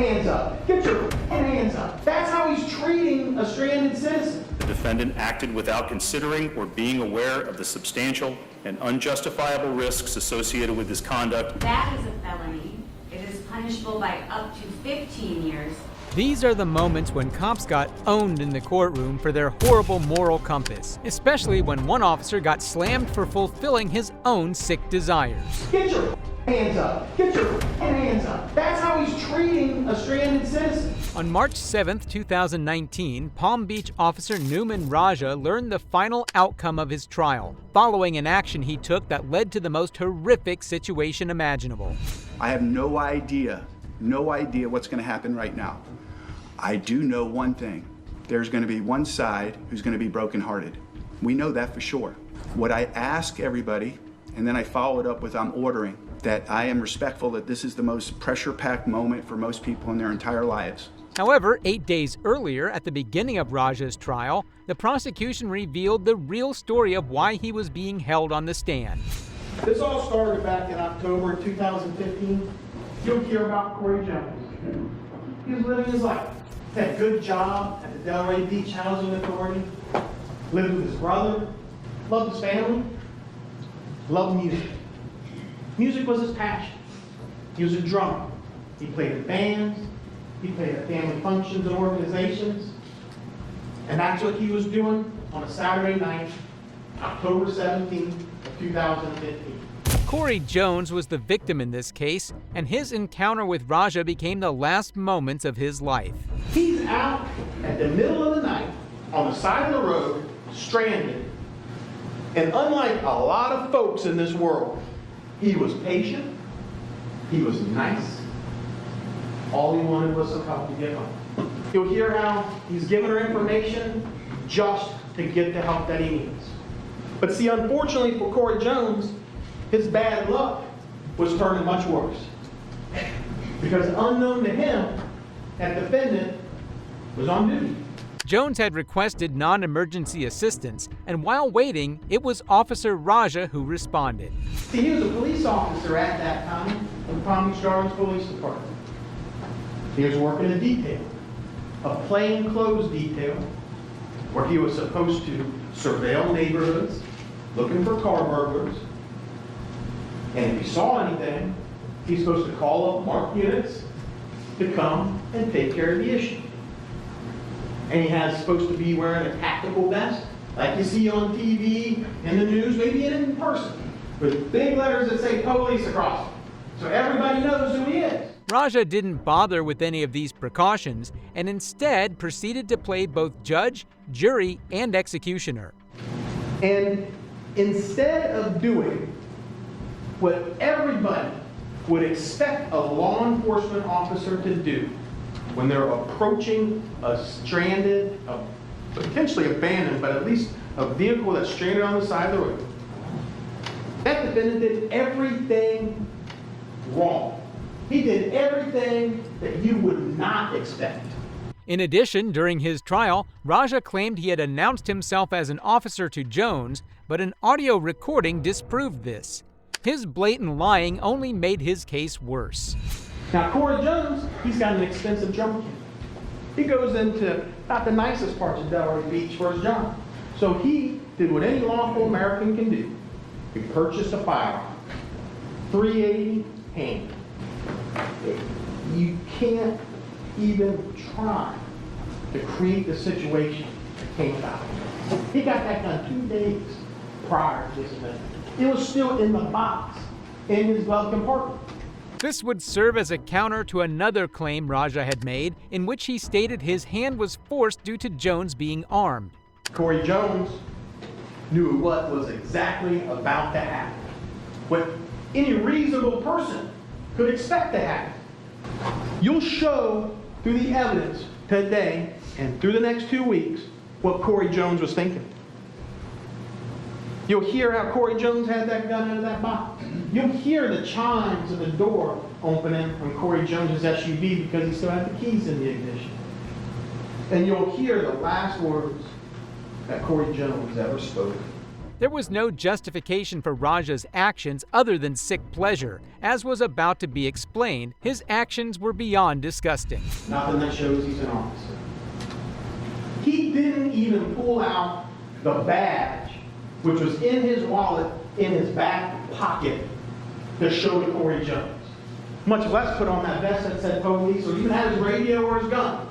hands up. Get your hands up. That's how he's treating a stranded citizen. The defendant acted without considering or being aware of the substantial and unjustifiable risks associated with his conduct. That is a felony. It is punishable by up to 15 years. These are the moments when cops got owned in the courtroom for their horrible moral compass, especially when one officer got slammed for fulfilling his own sick desires. Get your hands up. Get your hands up. That's how he's treating a stranded citizen. On March 7, 2019, Palm Beach officer Newman Raja learned the final outcome of his trial, following an action he took that led to the most horrific situation imaginable. I have no idea what's going to happen right now. I do know one thing. There's going to be one side who's going to be brokenhearted. We know that for sure. What I ask everybody, and then I follow it up with I'm ordering, that I am respectful that this is the most pressure-packed moment for most people in their entire lives. However, 8 days earlier, at the beginning of Raja's trial, the prosecution revealed the real story of why he was being held on the stand. This all started back in October 2015. You'll hear about Corey Jones. He was living his life. Had a good job at the Delray Beach Housing Authority. Lived with his brother. Loved his family. Loved music. Music was his passion. He was a drummer. He played in bands. He played at family functions and organizations. And that's what he was doing on a Saturday night, October 17th of 2015. Corey Jones was the victim in this case, and his encounter with Raja became the last moments of his life. He's out at the middle of the night on the side of the road, stranded. And unlike a lot of folks in this world, he was patient, he was nice. All he wanted was some help to get home. You'll hear how he's giving her information just to get the help that he needs. But see, unfortunately for Corey Jones, his bad luck was turning much worse. Because unknown to him, that defendant was on duty. Jones had requested non-emergency assistance, and while waiting, it was Officer Raja who responded. See, he was a police officer at that time in the Palm Beach Gardens Police Department. He was working a detail, a plainclothes detail, where he was supposed to surveil neighborhoods, looking for car burglars. And if he saw anything, he's supposed to call up marked units to come and take care of the issue. And he has supposed to be wearing a tactical vest, like you see on TV, in the news, maybe in person, with big letters that say police across it, so everybody knows who he is. Raja didn't bother with any of these precautions and instead proceeded to play both judge, jury, and executioner. And instead of doing what everybody would expect a law enforcement officer to do when they're approaching a stranded, potentially abandoned, but at least a vehicle that's stranded on the side of the road, that defendant did everything wrong. He did everything that you would not expect. In addition, during his trial, Raja claimed he had announced himself as an officer to Jones, but an audio recording disproved this. His blatant lying only made his case worse. Now, Corey Jones, he's got an expensive drum kit. He goes into not the nicest parts of Delray Beach for his job. So he did what any lawful American can do. He purchased a firearm, .380 handgun. You can't even try to create the situation that came about. He got that gun 2 days prior to this event. It was still in the box in his glove compartment. This would serve as a counter to another claim Raja had made, in which he stated his hand was forced due to Jones being armed. Corey Jones knew what was exactly about to happen, what any reasonable person could expect to happen. You'll show through the evidence today and through the next 2 weeks what Corey Jones was thinking. You'll hear how Corey Jones had that gun out of that box. You'll hear the chimes of the door opening on Corey Jones' SUV because he still had the keys in the ignition. And you'll hear the last words that Corey Jones ever spoke. There was no justification for Raja's actions other than sick pleasure. As was about to be explained, his actions were beyond disgusting. Nothing that shows he's an officer. He didn't even pull out the badge, which was in his wallet, in his back pocket, to show to Corey Jones. Much less put on that vest that said police, or even had his radio or his gun.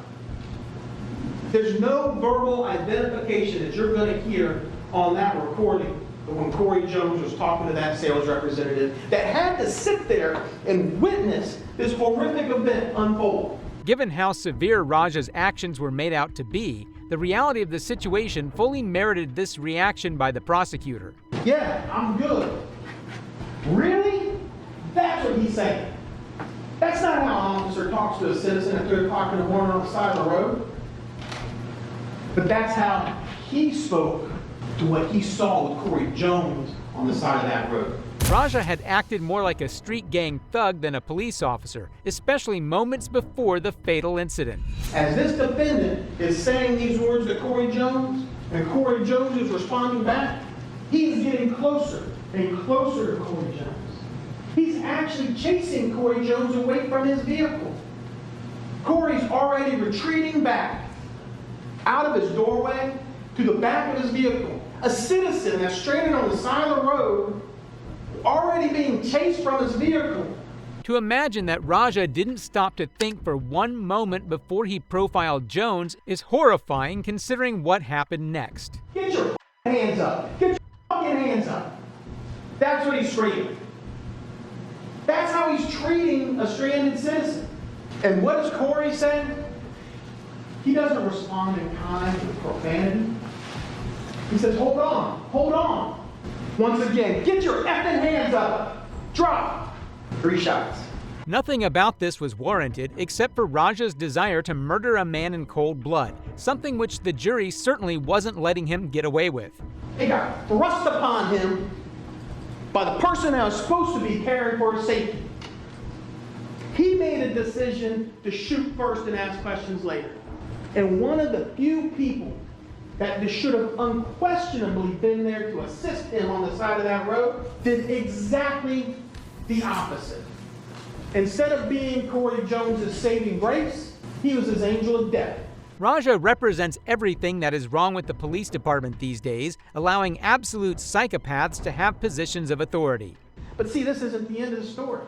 There's no verbal identification that you're going to hear on that recording of when Corey Jones was talking to that sales representative that had to sit there and witness this horrific event unfold. Given how severe Raja's actions were made out to be, the reality of the situation fully merited this reaction by the prosecutor. Yeah, I'm good. Really? That's what he's saying. That's not how an officer talks to a citizen at 3 o'clock in the morning on the side of the road. But that's how he spoke to what he saw with Corey Jones on the side of that road. Raja had acted more like a street gang thug than a police officer, especially moments before the fatal incident. As this defendant is saying these words to Corey Jones, and Corey Jones is responding back, he is getting closer and closer to Corey Jones. He's actually chasing Corey Jones away from his vehicle. Corey's already retreating back out of his doorway to the back of his vehicle. A citizen that's stranded on the side of the road, already being chased from his vehicle. To imagine that Raja didn't stop to think for one moment before he profiled Jones is horrifying considering what happened next. Get your hands up. Get your hands up. That's what he's screaming. That's how he's treating a stranded citizen. And what does Corey say? He doesn't respond in kind with profanity. He says, hold on, hold on. Once again, get your effing hands up. Drop. 3 shots. Nothing about this was warranted except for Raja's desire to murder a man in cold blood, something which the jury certainly wasn't letting him get away with. It got thrust upon him by the person that was supposed to be caring for his safety. He made a decision to shoot first and ask questions later. And one of the few people that should have unquestionably been there to assist him on the side of that road did exactly the opposite. Instead of being Corey Jones' saving grace, he was his angel of death. Raja represents everything that is wrong with the police department these days, allowing absolute psychopaths to have positions of authority. But see, this isn't the end of the story.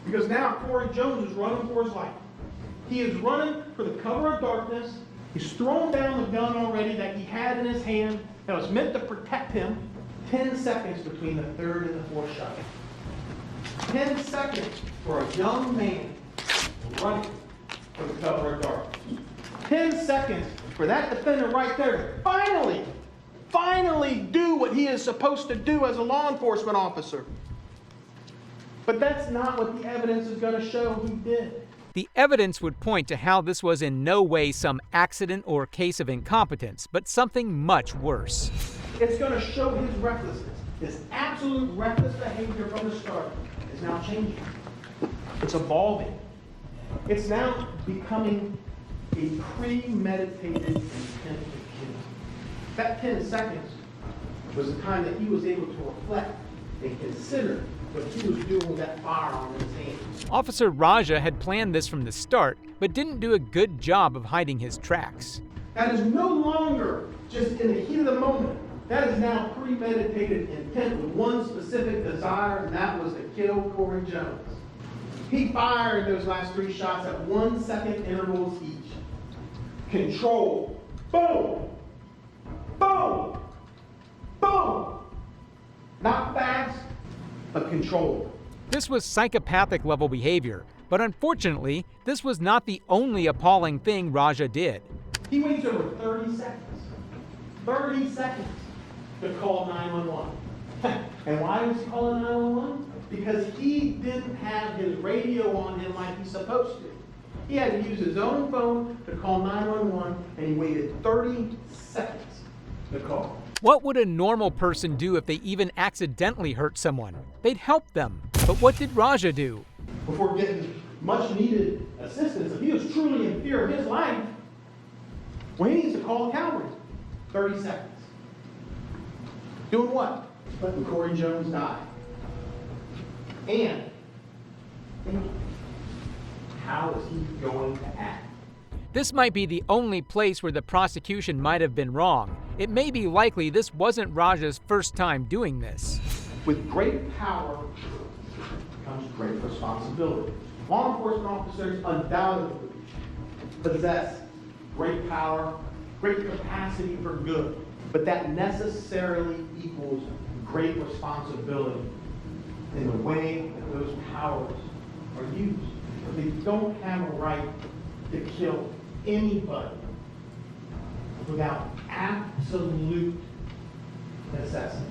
Because now Corey Jones is running for his life. He is running for the cover of darkness. He's thrown down the gun already that he had in his hand that was meant to protect him. 10 seconds between the third and the fourth shot. 10 seconds for a young man running for the cover of darkness. 10 seconds for that defendant right there to finally do what he is supposed to do as a law enforcement officer. But that's not what the evidence is going to show he did. The evidence would point to how this was in no way some accident or case of incompetence, but something much worse. It's going to show his recklessness. His absolute reckless behavior from the start is now changing. It's evolving. It's now becoming a premeditated intent to kill. That 10 seconds was the time that he was able to reflect and consider what he was doing with that firearm in his hand. Officer Raja had planned this from the start, but didn't do a good job of hiding his tracks. That is no longer just in the heat of the moment. That is now premeditated intent with one specific desire, and that was to kill Corey Jones. He fired those last 3 shots at 1 second intervals each. Control. Boom. Boom. Boom. Not fast, but controlled. This was psychopathic level behavior, but unfortunately, this was not the only appalling thing Raja did. He waits over 30 seconds. 30 seconds to call 911. And why was he calling 911? Because he didn't have his radio on him like he's supposed to. He had to use his own phone to call 911, and he waited 30 seconds to call. What would a normal person do if they even accidentally hurt someone? They'd help them. But what did Raja do? Before getting much needed assistance, if he was truly in fear of his life, well, he needs to call the cavalry. 30 seconds. Doing what? Letting Corey Jones die. And how is he going to act? This might be the only place where the prosecution might have been wrong. It may be likely this wasn't Raja's first time doing this. With great power comes great responsibility. Law enforcement officers undoubtedly possess great power, great capacity for good, but that necessarily equals great responsibility in the way that those powers are used. They don't have a right to kill anybody without absolute necessity.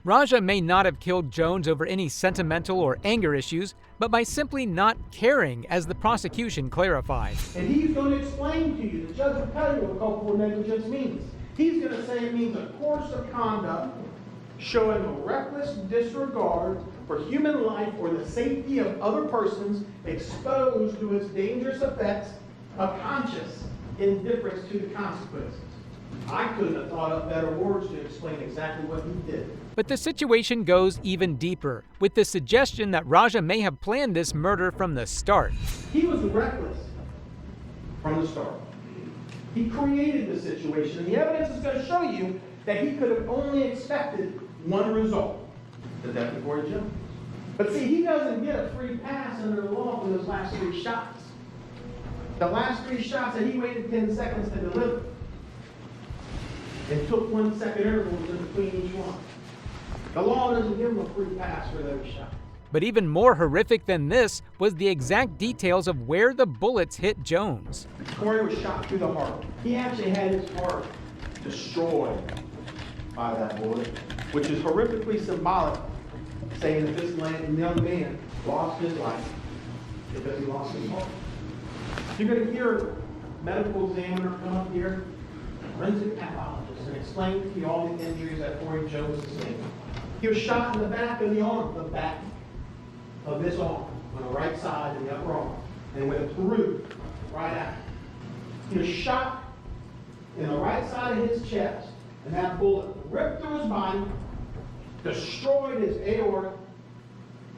Raja may not have killed Jones over any sentimental or anger issues, but by simply not caring, as the prosecution clarified. And he's going to explain to you, the judge will tell you what culpable negligence means. He's going to say it means a course of conduct showing a reckless disregard for human life or the safety of other persons exposed to its dangerous effects of conscious indifference to the consequences. I couldn't have thought up better words to explain exactly what he did. But the situation goes even deeper, with the suggestion that Raja may have planned this murder from the start. He was reckless from the start. He created the situation, and the evidence is going to show you that he could have only expected one result, the death of Corey Jones. But see, he doesn't get a free pass under the law for those last 3 shots. The last 3 shots that he waited 10 seconds to deliver, and took 1 second intervals in between each one. The law doesn't give him a free pass for those shots. But even more horrific than this was the exact details of where the bullets hit Jones. Corey was shot through the heart. He actually had his heart destroyed by that bullet, which is horrifically symbolic, saying that this young man lost his life because he lost his heart. You're going to hear a medical examiner come up here, forensic pathologist, and explain to you all the injuries that Corey Jones sustained. He was shot in the back of the arm, the back of this arm, on the right side of the upper arm, and went through right out. He was shot in the right side of his chest, and that bullet ripped through his body, destroyed his aorta,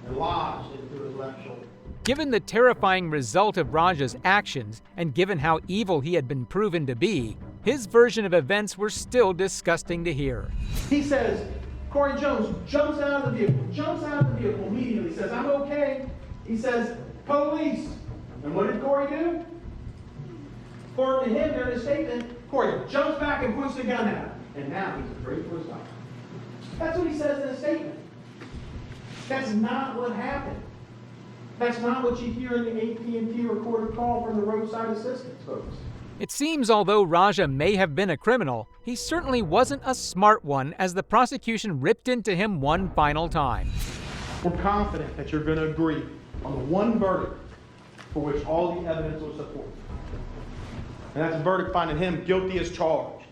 and lodged into his left shoulder. Given the terrifying result of Raja's actions, and given how evil he had been proven to be, his version of events were still disgusting to hear. He says, Corey Jones jumps out of the vehicle immediately, says, I'm okay. He says, police. And what did Corey do? According to him, during his statement, Corey jumps back and puts the gun at him. And now he's afraid for his life. That's what he says in his statement. That's not what happened. That's not what you hear in the AT&T recorded call from the roadside assistance folks. It seems although Raja may have been a criminal, he certainly wasn't a smart one, as the prosecution ripped into him one final time. We're confident that you're going to agree on the one verdict for which all the evidence will support. And that's a verdict finding him guilty as charged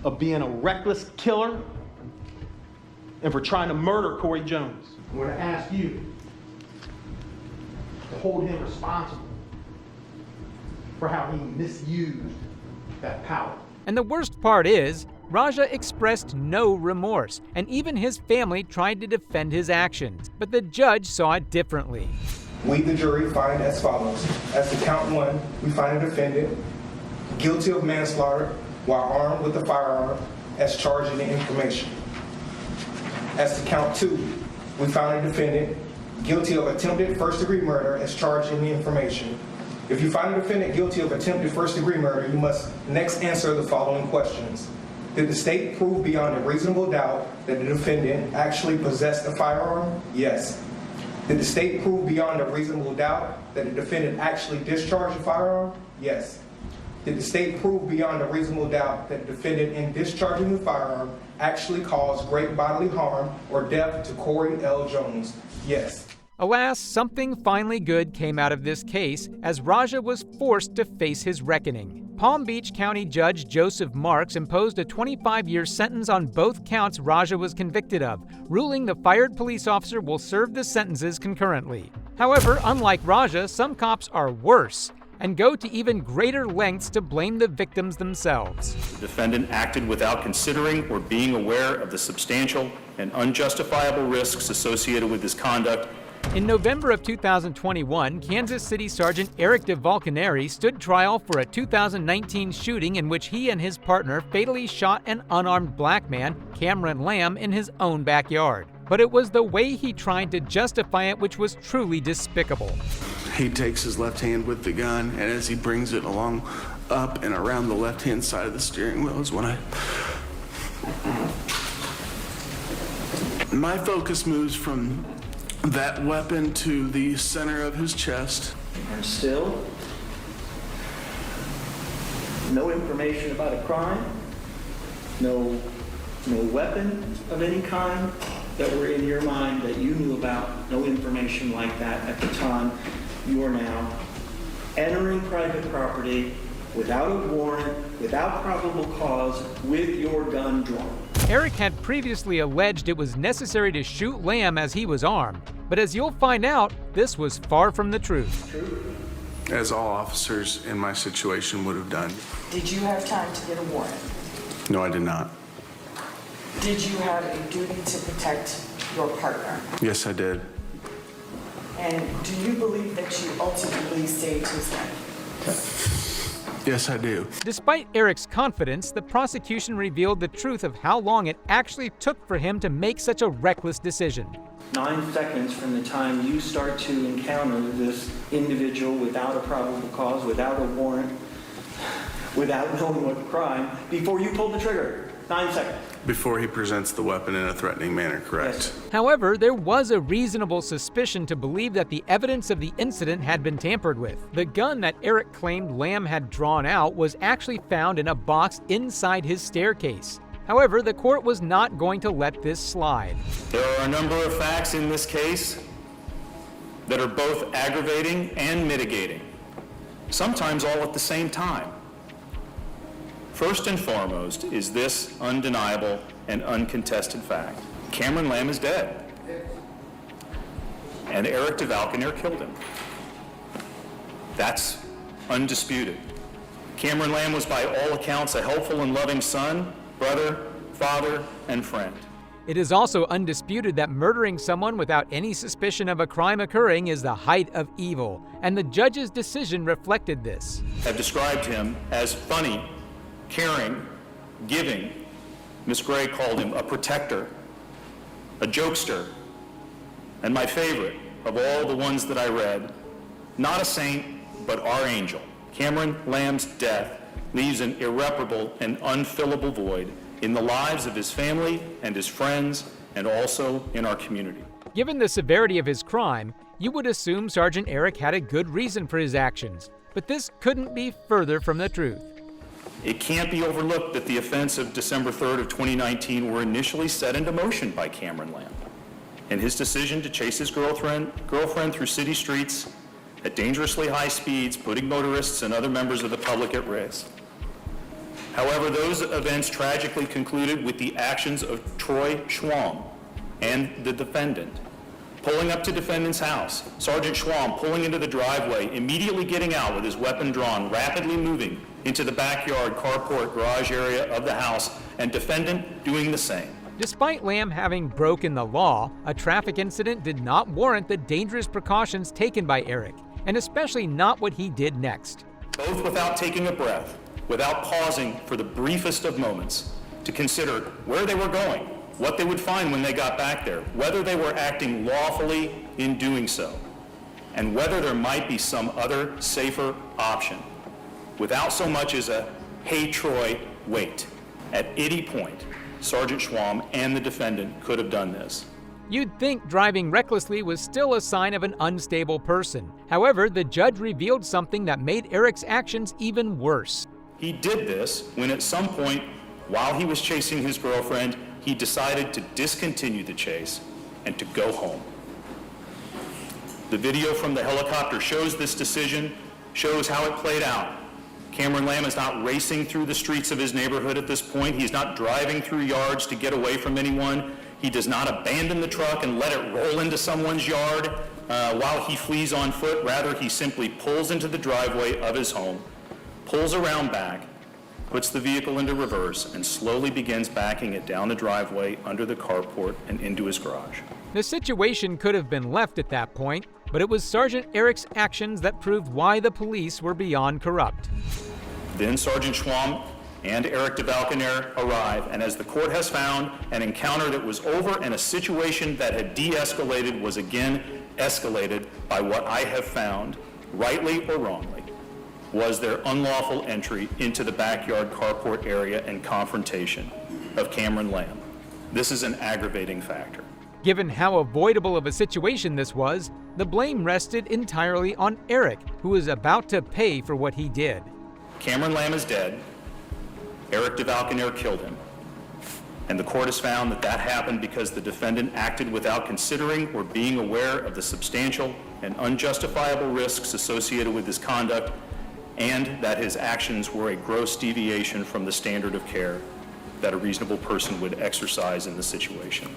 of being a reckless killer and for trying to murder Corey Jones. I'm going to ask you to hold him responsible for how he misused that power. And the worst part is, Raja expressed no remorse, and even his family tried to defend his actions. But the judge saw it differently. We, the jury, find as follows. As to count 1, we find a defendant guilty of manslaughter while armed with a firearm as charged in the information. As to count 2, we found a defendant guilty of attempted first-degree murder as charged in the information. If you find a defendant guilty of attempted first-degree murder, you must next answer the following questions. Did the state prove beyond a reasonable doubt that the defendant actually possessed a firearm? Yes. Did the state prove beyond a reasonable doubt that the defendant actually discharged a firearm? Yes. Did the state prove beyond a reasonable doubt that the defendant in discharging the firearm actually caused great bodily harm or death to Corey L. Jones? Yes. Alas, something finally good came out of this case, as Raja was forced to face his reckoning. Palm Beach County Judge Joseph Marks imposed a 25-year sentence on both counts Raja was convicted of, ruling the fired police officer will serve the sentences concurrently. However, unlike Raja, some cops are worse. and go to even greater lengths to blame the victims themselves. The defendant acted without considering or being aware of the substantial and unjustifiable risks associated with his conduct. In November of 2021, Kansas City Sergeant Eric DeValcaneri stood trial for a 2019 shooting in which he and his partner fatally shot an unarmed black man, Cameron Lamb, in his own backyard. But it was the way he tried to justify it which was truly despicable. He takes his left hand with the gun, and as he brings it along up and around the left-hand side of the steering wheel is when my focus moves from that weapon to the center of his chest. And still, no information about a crime, no weapon of any kind that were in your mind that you knew about, no information like that at the time. You are now entering private property without a warrant, without probable cause, with your gun drawn. Eric had previously alleged it was necessary to shoot Lamb as he was armed, but as you'll find out, this was far from the truth. As all officers in my situation would have done. Did you have time to get a warrant? No, I did not. Did you have a duty to protect your partner? Yes, I did. And do you believe that you ultimately saved his life? Yes, I do. Despite Eric's confidence, the prosecution revealed the truth of how long it actually took for him to make such a reckless decision. 9 seconds from the time you start to encounter this individual without a probable cause, without a warrant, without knowing what crime, before you pull the trigger. 9 seconds. Before he presents the weapon in a threatening manner, correct? Yes. However, there was a reasonable suspicion to believe that the evidence of the incident had been tampered with. The gun that Eric claimed Lamb had drawn out was actually found in a box inside his staircase. However, the court was not going to let this slide. There are a number of facts in this case that are both aggravating and mitigating, sometimes all at the same time. First and foremost is this undeniable and uncontested fact. Cameron Lamb is dead, and Eric DeValcaneri killed him. That's undisputed. Cameron Lamb was by all accounts a helpful and loving son, brother, father, and friend. It is also undisputed that murdering someone without any suspicion of a crime occurring is the height of evil, and the judge's decision reflected this. Have described him as funny, caring, giving. Miss Gray called him a protector, a jokester, and my favorite of all the ones that I read, not a saint, but our angel. Cameron Lamb's death leaves an irreparable and unfillable void in the lives of his family and his friends, and also in our community. Given the severity of his crime, you would assume Sergeant Eric had a good reason for his actions, but this couldn't be further from the truth. It can't be overlooked that the events of December 3rd of 2019 were initially set into motion by Cameron Lamb and his decision to chase his girlfriend through city streets at dangerously high speeds, putting motorists and other members of the public at risk. However, those events tragically concluded with the actions of Troy Schwam and the defendant pulling up to defendant's house, Sergeant Schwam pulling into the driveway, immediately getting out with his weapon drawn, rapidly moving into the backyard, carport, garage area of the house, and defendant doing the same. Despite Lamb having broken the law, a traffic incident did not warrant the dangerous precautions taken by Eric, and especially not what he did next. Both without taking a breath, without pausing for the briefest of moments to consider where they were going, what they would find when they got back there, whether they were acting lawfully in doing so, and whether there might be some other safer option, without so much as a, "Hey Troy, wait." At any point, Sergeant Schwam and the defendant could have done this. You'd think driving recklessly was still a sign of an unstable person. However, the judge revealed something that made Eric's actions even worse. He did this when at some point, while he was chasing his girlfriend, he decided to discontinue the chase and to go home. The video from the helicopter shows this decision, shows how it played out. Cameron Lamb is not racing through the streets of his neighborhood at this point. He's not driving through yards to get away from anyone. He does not abandon the truck and let it roll into someone's yard. while he flees on foot. Rather, he simply pulls into the driveway of his home, pulls around back, puts the vehicle into reverse, and slowly begins backing it down the driveway, under the carport, and into his garage. The situation could have been left at that point, but it was Sergeant Eric's actions that proved why the police were beyond corrupt. Then Sergeant Schwam and Eric DeValconaire arrive, and as the court has found, an encounter that was over and a situation that had de-escalated was again escalated by what I have found, rightly or wrongly, was their unlawful entry into the backyard carport area and confrontation of Cameron Lamb. This is an aggravating factor. Given how avoidable of a situation this was, the blame rested entirely on Eric, who was about to pay for what he did. Cameron Lamb is dead. Eric DeValconaire killed him. And the court has found that that happened because the defendant acted without considering or being aware of the substantial and unjustifiable risks associated with his conduct, and that his actions were a gross deviation from the standard of care that a reasonable person would exercise in the situation.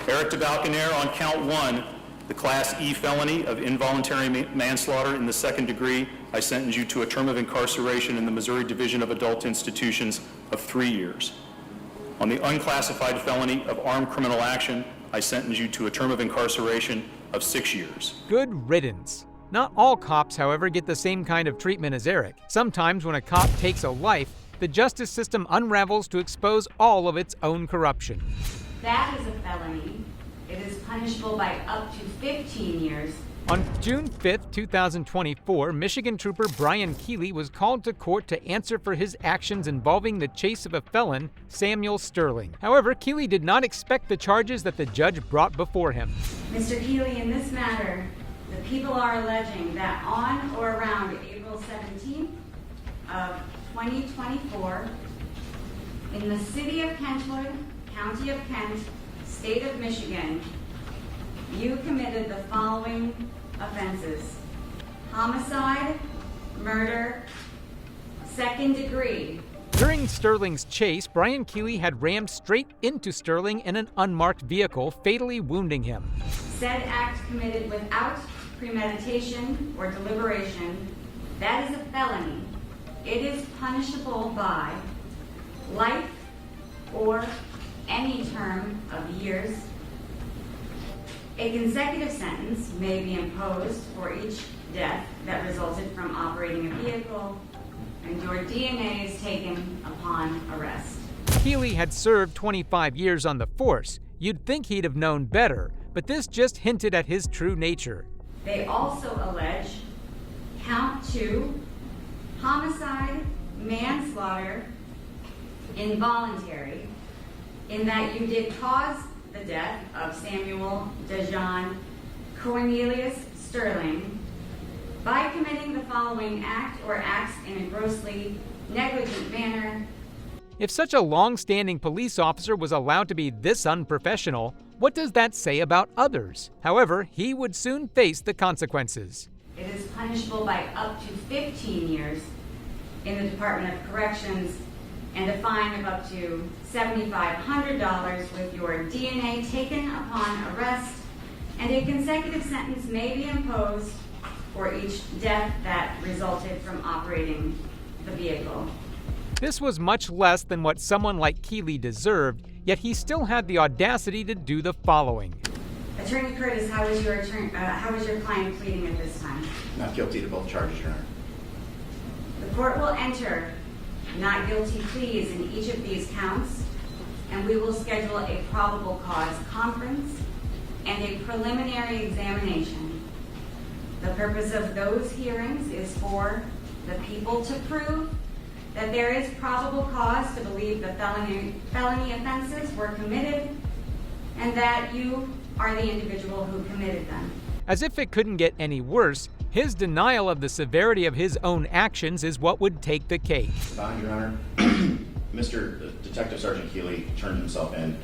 Eric DeValconaire, on count 1, the Class E felony of involuntary manslaughter in the second degree, I sentence you to a term of incarceration in the Missouri Division of Adult Institutions of 3 years. On the unclassified felony of armed criminal action, I sentence you to a term of incarceration of 6 years. Good riddance. Not all cops, however, get the same kind of treatment as Eric. Sometimes when a cop takes a life, the justice system unravels to expose all of its own corruption. That is a felony. It is punishable by up to 15 years. On June 5, 2024, Michigan Trooper Brian Keeley was called to court to answer for his actions involving the chase of a felon, Samuel Sterling. However, Keeley did not expect the charges that the judge brought before him. Mr. Keeley, in this matter, the people are alleging that on or around April 17th of 2024, in the city of Kentwood, county of Kent, state of Michigan, you committed the following offenses: homicide, murder, second degree. During Sterling's chase, Brian Keeley had rammed straight into Sterling in an unmarked vehicle, fatally wounding him. Said act committed without premeditation or deliberation, that is a felony. It is punishable by life or any term of years. A consecutive sentence may be imposed for each death that resulted from operating a vehicle, and your DNA is taken upon arrest. Keeley had served 25 years on the force. You'd think he'd have known better, but this just hinted at his true nature. They also allege count 2, homicide, manslaughter, involuntary, in that you did cause the death of Samuel DeJohn Cornelius Sterling by committing the following act or acts in a grossly negligent manner. If such a long-standing police officer was allowed to be this unprofessional, what does that say about others? However, he would soon face the consequences. It is punishable by up to 15 years in the Department of Corrections and a fine of up to $7,500 with your DNA taken upon arrest, and a consecutive sentence may be imposed for each death that resulted from operating the vehicle. This was much less than what someone like Keeley deserved, yet he still had the audacity to do the following. Attorney Curtis, how is your client pleading at this time? Not guilty to both charges, Your Honor. The court will enter not guilty pleas in each of these counts, and we will schedule a probable cause conference and a preliminary examination. The purpose of those hearings is for the people to prove that there is probable cause to believe the felony offenses were committed and that you are the individual who committed them. As if it couldn't get any worse, his denial of the severity of his own actions is what would take the case. Bond, Your Honor. Mr. Detective Sergeant Keeley turned himself in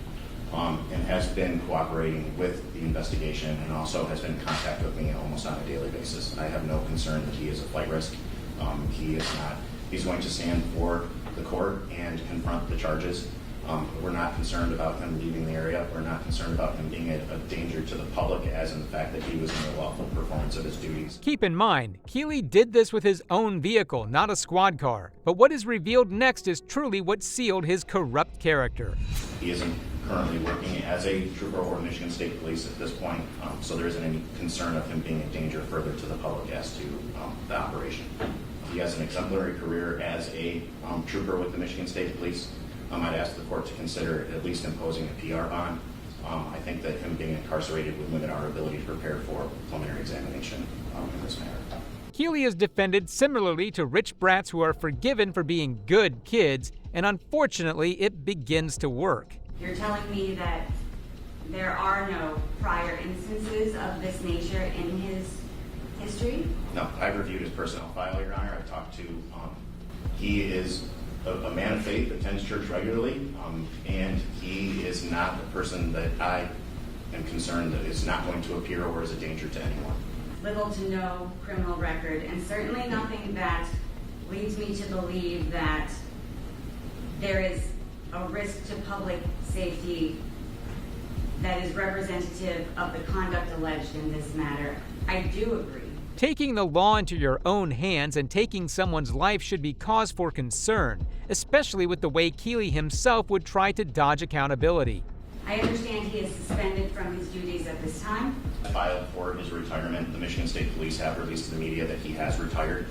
and has been cooperating with the investigation and also has been in contact with me almost on a daily basis. I have no concern that he is a flight risk. He is not. He's going to stand for the court and confront the charges. We're not concerned about him leaving the area. We're not concerned about him being a danger to the public, as in the fact that he was in the lawful performance of his duties. Keep in mind, Keeley did this with his own vehicle, not a squad car. But what is revealed next is truly what sealed his corrupt character. He isn't currently working as a trooper or Michigan State Police at this point, so there isn't any concern of him being a danger further to the public as to the operation. He has an exemplary career as a trooper with the Michigan State Police. I'd ask the court to consider at least imposing a PR bond. I think that him being incarcerated would limit our ability to prepare for preliminary examination in this matter. Keeley is defended similarly to rich brats who are forgiven for being good kids, and unfortunately, it begins to work. You're telling me that there are no prior instances of this nature in his history? No, I've reviewed his personnel file, Your Honor. I've talked to, he is a man of faith, attends church regularly, and he is not a person that I am concerned that is not going to appear or is a danger to anyone. Little to no criminal record, and certainly nothing that leads me to believe that there is a risk to public safety that is representative of the conduct alleged in this matter. I do agree. Taking the law into your own hands and taking someone's life should be cause for concern, especially with the way Keeley himself would try to dodge accountability. I understand he is suspended from his duties at this time. Filed for his retirement. The Michigan State Police have released to the media that he has retired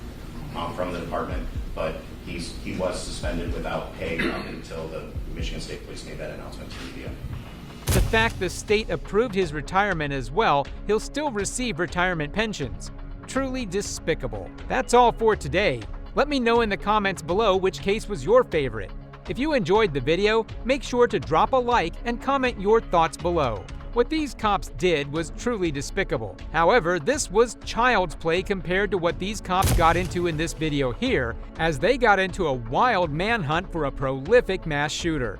from the department, but he was suspended without pay up until the Michigan State Police made that announcement to the media. The fact the state approved his retirement as well, he'll still receive retirement pensions. Truly despicable. That's all for today. Let me know in the comments below which case was your favorite. If you enjoyed the video, make sure to drop a like and comment your thoughts below. What these cops did was truly despicable. However, this was child's play compared to what these cops got into in this video here, as they got into a wild manhunt for a prolific mass shooter.